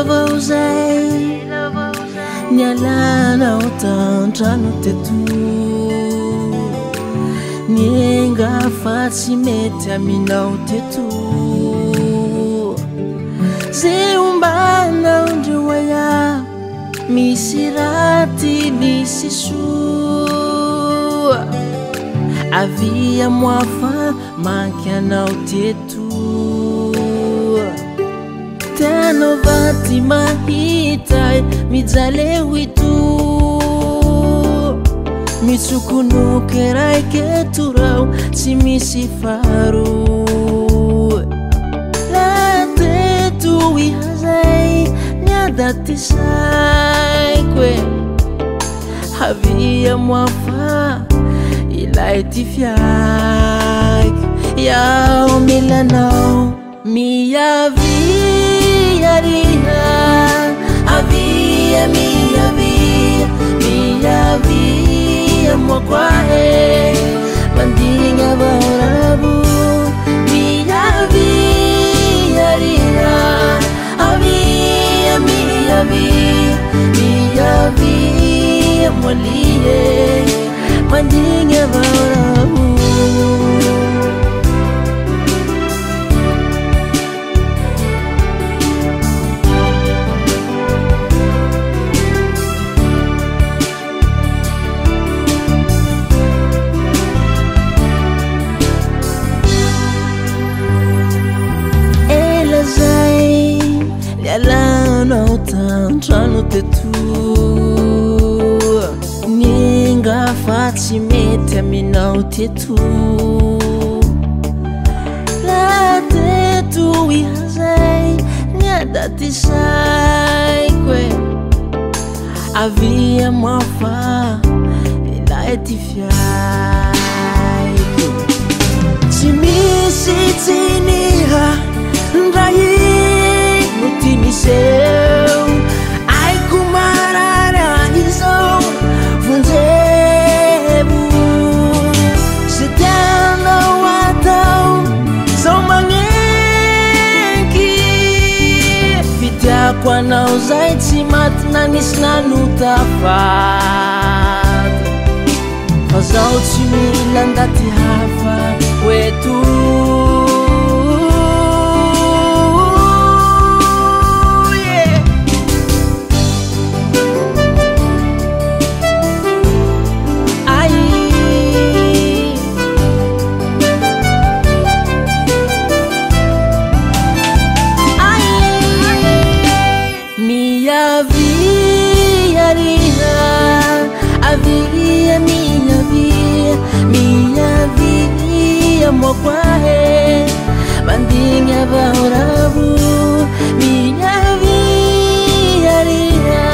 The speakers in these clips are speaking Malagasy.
avao zay nialanao tantrano teto nienga fa tsy mety aminao teto zay ombanao ndreo aya misy raty misy soa avia moafa manky anao teto tianao vaty mahita mijaly ito mitsokonoky raiky etorao tsy misy faharoa la teto iha zay niadaty saiko avia moafa ilay ty fiaiky iaho milanao miavia riha avia miavia miavia moakwahe mandigna vaorabo miavia riha avia miavia miavia moalie mandigna vaorabo nialanao tantrano teto nienga fa tsy mety aminao teto la teto iha zay niadaty saiko avia moafa ilay ty fiaiky tsy misy tsiniha ndray timiseu aiko mararagizao vonjevo se tianao atao zao magnenky fitiako anao zay tsy maty nanisy nanotafady fa zao tsy mila ndaty hafa oeto avia moakwahe mandigna vaorabo miavia riha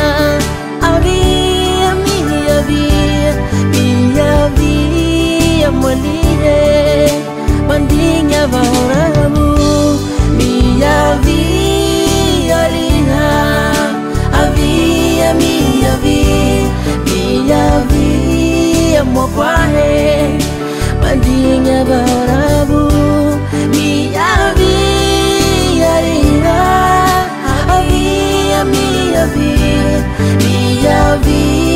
avia miavia miavia moalie mandigna vaorabo miavia riha avia miavia miavia moakwahe mandigna vaorabo miavia riha avia miavia miavia